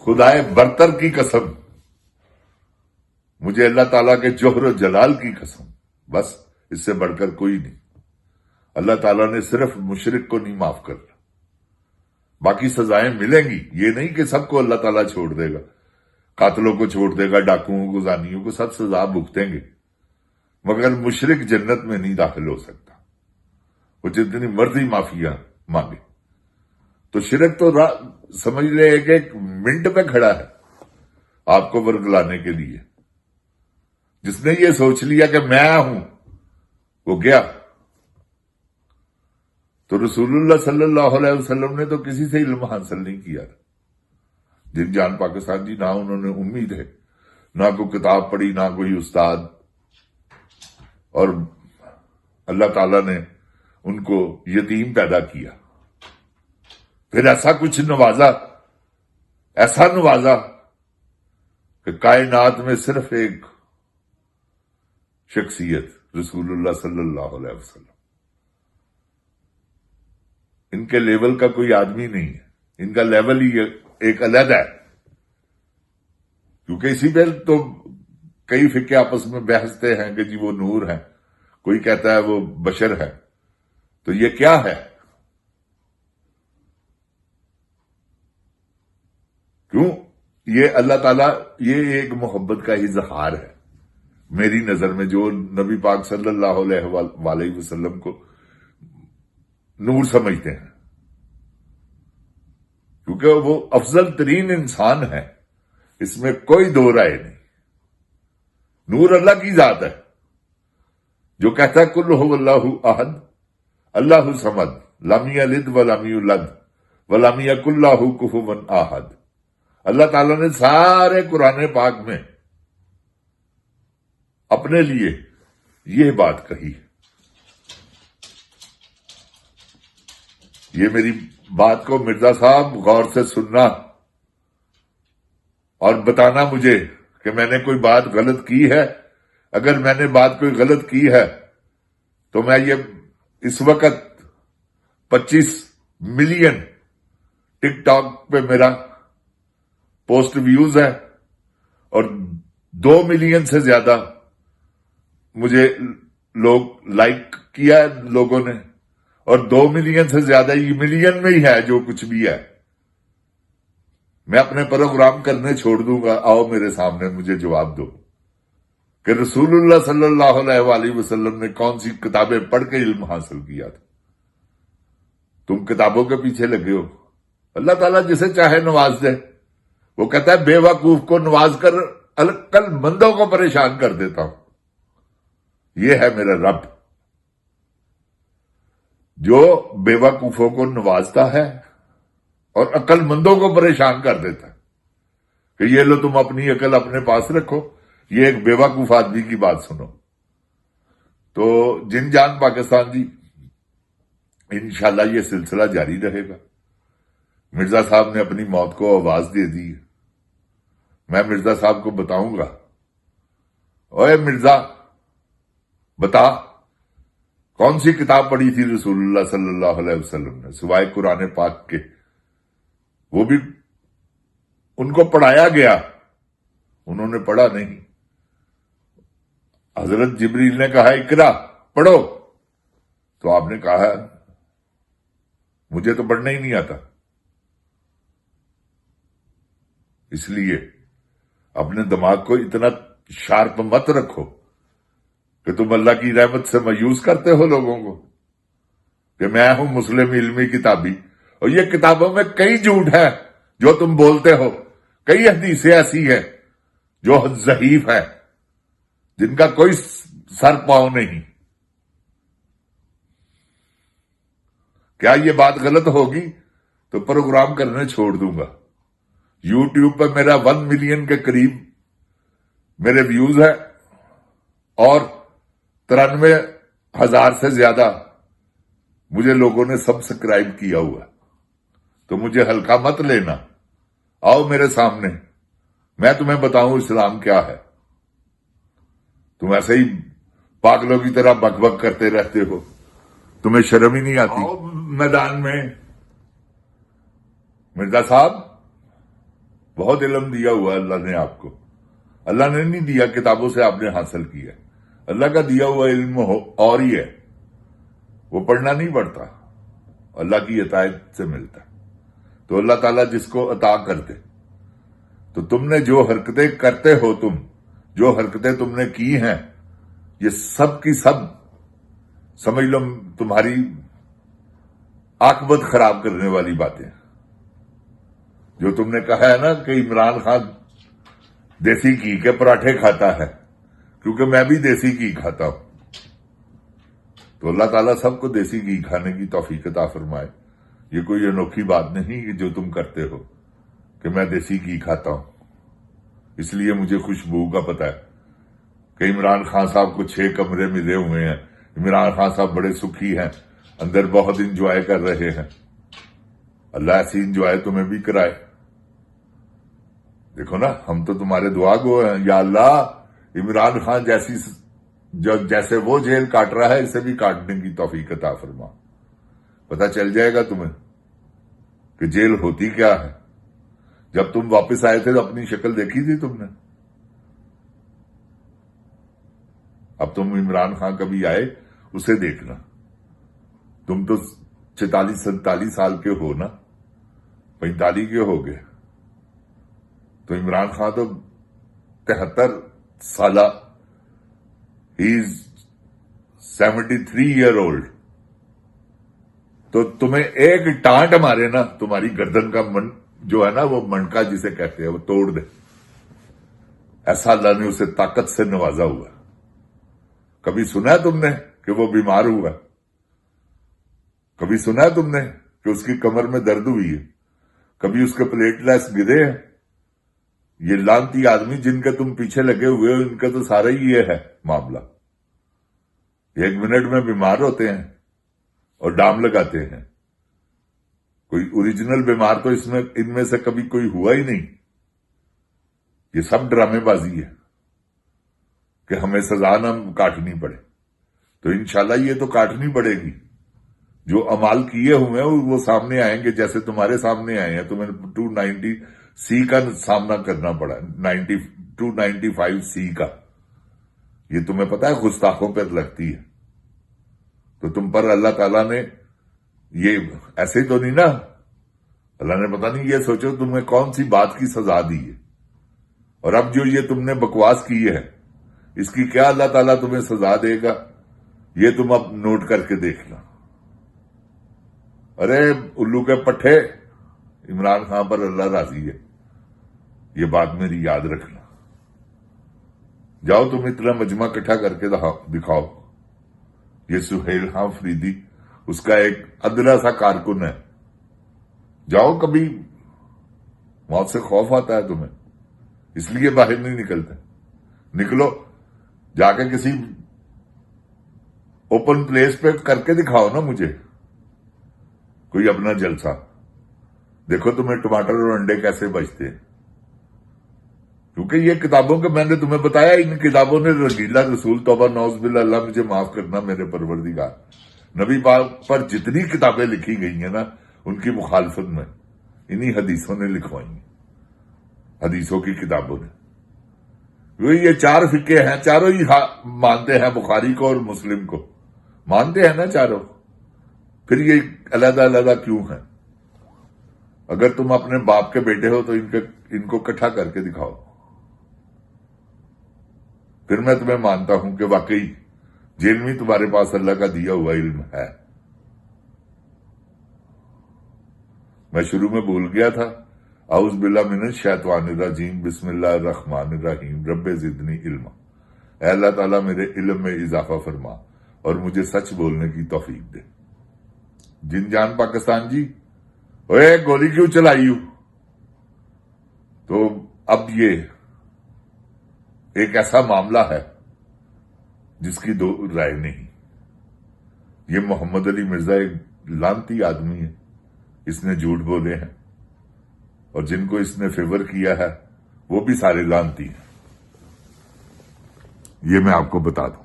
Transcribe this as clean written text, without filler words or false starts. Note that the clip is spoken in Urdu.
خدائے برتر کی قسم، مجھے اللہ تعالیٰ کے جوہر و جلال کی قسم، بس اس سے بڑھ کر کوئی نہیں۔ اللہ تعالیٰ نے صرف مشرک کو نہیں معاف کرنا، باقی سزائیں ملیں گی۔ یہ نہیں کہ سب کو اللہ تعالیٰ چھوڑ دے گا، قاتلوں کو چھوڑ دے گا، ڈاکوؤں کو، زانیوں کو، سب سزا بھگتیں گے، مگر مشرک جنت میں نہیں داخل ہو سکتا، وہ جتنی مرضی معافیاں مانگے۔ تو شرک تو سمجھ لے ایک منٹ پہ کھڑا ہے آپ کو ورگلانے کے لیے۔ جس نے یہ سوچ لیا کہ میں ہوں وہ گیا۔ تو رسول اللہ صلی اللہ علیہ وسلم نے تو کسی سے علم حاصل نہیں کیا، جن جان پاکستان جی، نہ انہوں نے امید ہے، نہ کوئی کتاب پڑھی، نہ کوئی استاد، اور اللہ تعالیٰ نے ان کو یتیم پیدا کیا، پھر ایسا کچھ نوازا، ایسا نوازا کہ کائنات میں صرف ایک شخصیت رسول اللہ صلی اللہ علیہ وسلم، ان کے لیول کا کوئی آدمی نہیں ہے، ان کا لیول ہی ایک علیحدہ ہے۔ کیونکہ اسی پہ تو کئی فقہ آپس میں بحثتے ہیں کہ جی وہ نور ہے، کوئی کہتا ہے وہ بشر ہے، تو یہ کیا ہے؟ کیوں؟ یہ اللہ تعالیٰ، یہ ایک محبت کا اظہار ہے میری نظر میں، جو نبی پاک صلی اللہ علیہ وسلم کو نور سمجھتے ہیں، کیونکہ وہ افضل ترین انسان ہے، اس میں کوئی دو رائے نہیں۔ نور اللہ کی ذات ہے، جو کہتا ہے کل هو اللہ احد اللہ صمد لم یلد ولم یولد ولم یکن لہ کفوا احد۔ اللہ تعالیٰ نے سارے قرآن پاک میں اپنے لیے یہ بات کہی۔ یہ میری بات کو مرزا صاحب غور سے سننا اور بتانا مجھے کہ میں نے کوئی بات غلط کی ہے۔ اگر میں نے بات کوئی غلط کی ہے تو میں یہ اس وقت 25 ملین ٹک ٹاک پہ میرا پوسٹ ویوز ہے، اور 2 ملین سے زیادہ مجھے لوگ لائک کیا ہے لوگوں نے، اور 2 ملین سے زیادہ یہ ملین میں ہی ہے جو کچھ بھی ہے۔ میں اپنے پروگرام کرنے چھوڑ دوں گا، آؤ میرے سامنے مجھے جواب دو کہ رسول اللہ صلی اللہ علیہ وسلم نے کون سی کتابیں پڑھ کے علم حاصل کیا تھا۔ تم کتابوں کے پیچھے لگے ہو۔ اللہ تعالیٰ جسے چاہے نواز دے، وہ کہتا ہے بے وقوف کو نواز کر عقل مندوں کو پریشان کر دیتا ہوں۔ یہ ہے میرا رب جو بے وقوفوں کو نوازتا ہے اور عقل مندوں کو پریشان کر دیتا ہے کہ یہ لو تم اپنی عقل اپنے پاس رکھو، یہ ایک بے وقوف آدمی کی بات سنو۔ تو جن جان پاکستان جی، انشاءاللہ یہ سلسلہ جاری رہے گا۔ مرزا صاحب نے اپنی موت کو آواز دے دی ہے۔ میں مرزا صاحب کو بتاؤں گا، اوے مرزا بتا کون سی کتاب پڑھی تھی رسول اللہ صلی اللہ علیہ وسلم نے سوائے قرآن پاک کے؟ وہ بھی ان کو پڑھایا گیا، انہوں نے پڑھا نہیں۔ حضرت جبریل نے کہا اقرا پڑھو، تو آپ نے کہا مجھے تو پڑھنا ہی نہیں آتا۔ اس لیے اپنے دماغ کو اتنا شارپ مت رکھو کہ تم اللہ کی رحمت سے مایوس کرتے ہو لوگوں کو کہ میں ہوں مسلم علمی کتابی، اور یہ کتابوں میں کئی جھوٹ ہے جو تم بولتے ہو، کئی حدیثیں ایسی ہیں جو ضعیف ہے، جن کا کوئی سر پاؤں نہیں۔ کیا یہ بات غلط ہوگی تو پروگرام کرنے چھوڑ دوں گا۔ یوٹیوب پر میرا 1 ملین کے قریب میرے ویوز ہیں، اور 93,000 سے زیادہ مجھے لوگوں نے سبسکرائب کیا ہوا ہے۔ تو مجھے ہلکا مت لینا، آؤ میرے سامنے، میں تمہیں بتاؤں اسلام کیا ہے۔ تم ایسے ہی پاگلوں کی طرح بک بک کرتے رہتے ہو، تمہیں شرم ہی نہیں آتی۔ میدان میں مرزا صاحب بہت علم دیا ہوا ہے اللہ نے آپ کو. اللہ نے نہیں دیا کتابوں سے آپ نے حاصل کیا. اللہ کا دیا ہوا علم اور ہی ہے، وہ پڑھنا نہیں پڑتا، اللہ کی عطایت سے ملتا ہے. تو اللہ تعالیٰ جس کو عطا کرتے، تو تم نے جو حرکتیں کرتے ہو، جو حرکتیں تم نے کی ہیں، یہ سب کی سب سمجھ لو تمہاری عاقبت خراب کرنے والی باتیں. جو تم نے کہا ہے نا کہ عمران خان دیسی گھی کے پراٹھے کھاتا ہے، کیونکہ میں بھی دیسی گھی کھاتا ہوں. تو اللہ تعالیٰ سب کو دیسی گھی کھانے کی توفیق عطا فرمائے. یہ کوئی انوکھی بات نہیں کہ جو تم کرتے ہو کہ میں دیسی گھی کھاتا ہوں، اس لیے مجھے خوشبو کا پتہ ہے کہ عمران خان صاحب کو 6 کمرے ملے ہوئے ہیں، عمران خان صاحب بڑے سکھی ہیں، اندر بہت انجوائے کر رہے ہیں. اللہ ایسی انجوائے تمہیں بھی کرائے. دیکھو نا، ہم تو تمہارے دعا گو ہیں. یا اللہ، عمران خان جیسے وہ جیل کاٹ رہا ہے، اسے بھی کاٹنے کی توفیق عطا فرما. پتہ چل جائے گا تمہیں کہ جیل ہوتی کیا ہے. جب تم واپس آئے تھے تو اپنی شکل دیکھی تھی تم نے. اب تم عمران خان کبھی آئے اسے دیکھنا. تم تو 46-47 سال کے ہو نا، 45 کے ہو گئے. تو عمران خان تو 73 سالہ، ہی از 73 ایئر اولڈ. تو تمہیں ایک ٹانٹ مارے نا، تمہاری گردن کا جو ہے نا وہ منکا جسے کہتے ہیں، وہ توڑ دے. ایسا اللہ نے اسے طاقت سے نوازا ہوا. کبھی سنا ہے تم نے کہ وہ بیمار ہوا؟ کبھی سنا ہے تم نے کہ اس کی کمر میں درد ہوئی ہے؟ کبھی اس کے پلیٹلیٹس گرے ہیں؟ یہ لانتی آدمی جن کے تم پیچھے لگے ہوئے ہو، ان کا تو سارا ہی یہ ہے معاملہ. 1 منٹ میں بیمار ہوتے ہیں اور ڈام لگاتے ہیں. کوئی اوریجنل بیمار تو ان میں سے کبھی کوئی ہوا ہی نہیں. یہ سب ڈرامے بازی ہے کہ ہمیں سزا نہ کاٹنی پڑے. تو انشاءاللہ یہ تو کاٹنی پڑے گی. جو اعمال کیے ہوئے ہیں وہ سامنے آئیں گے، جیسے تمہارے سامنے آئے ہیں. تمہیں 290C کا سامنا کرنا پڑا، 295C کا. یہ تمہیں پتا ہے گستاخوں پر لگتی ہے. تو تم پر اللہ تعالیٰ نے یہ ایسے ہی تو نہیں نا، اللہ نے پتہ نہیں یہ سوچو تمہیں کون سی بات کی سزا دی ہے. اور اب جو یہ تم نے بکواس کی ہے، اس کی کیا اللہ تعالیٰ تمہیں سزا دے گا، یہ تم اب نوٹ کر کے دیکھنا. ارے الو کے پٹھے، عمران خان پر اللہ راضی ہے، یہ بات میری یاد رکھنا. جاؤ تم اتنا مجمع اکٹھا کر کے دکھاؤ. یہ سہیل خان فریدی اس کا ایک ادنا سا کارکن ہے. جاؤ، کبھی موت سے خوف آتا ہے تمہیں، اس لیے باہر نہیں نکلتے. نکلو، جا کے کسی اوپن پلیس پہ کر کے دکھاؤ نا مجھے کوئی اپنا جلسہ. دیکھو تمہیں ٹماٹر اور انڈے کیسے بچتے ہیں. کیونکہ یہ کتابوں کے میں نے تمہیں بتایا، ان کتابوں نے رسول رسول توبہ نعوذ باللہ، اللہ مجھے معاف کرنا میرے پروردگار، نبی پاک پر جتنی کتابیں لکھی گئی ہیں نا، ان کی مخالفت میں انہی حدیثوں نے لکھوائی ہیں، حدیثوں کی کتابوں نے. یہ 4 فقہ ہیں، چاروں ہی مانتے ہیں بخاری کو اور مسلم کو، مانتے ہیں نا چاروں. پھر یہ علیحدہ علیحدہ کیوں ہیں؟ اگر تم اپنے باپ کے بیٹے ہو تو ان کو اکٹھا کر کے دکھاؤ، پھر میں تمہیں مانتا ہوں کہ واقعی جیل میں تمہارے پاس اللہ کا دیا ہوا علم ہے. میں شروع میں بھول گیا تھا، اعوذ باللہ من الشیطان الرجیم، بسم اللہ الرحمن الرحیم، رب زدنی علما. اے اللہ تعالیٰ میرے علم میں اضافہ فرما اور مجھے سچ بولنے کی توفیق دے. جن جان پاکستان جی، اوے گولی کیوں چلائی ہوں؟ تو اب یہ ایک ایسا معاملہ ہے جس کی دو رائے نہیں. یہ محمد علی مرزا ایک لانتی آدمی ہے، اس نے جھوٹ بولے ہیں، اور جن کو اس نے فیور کیا ہے وہ بھی سارے لانتی ہیں. یہ میں آپ کو بتا دوں.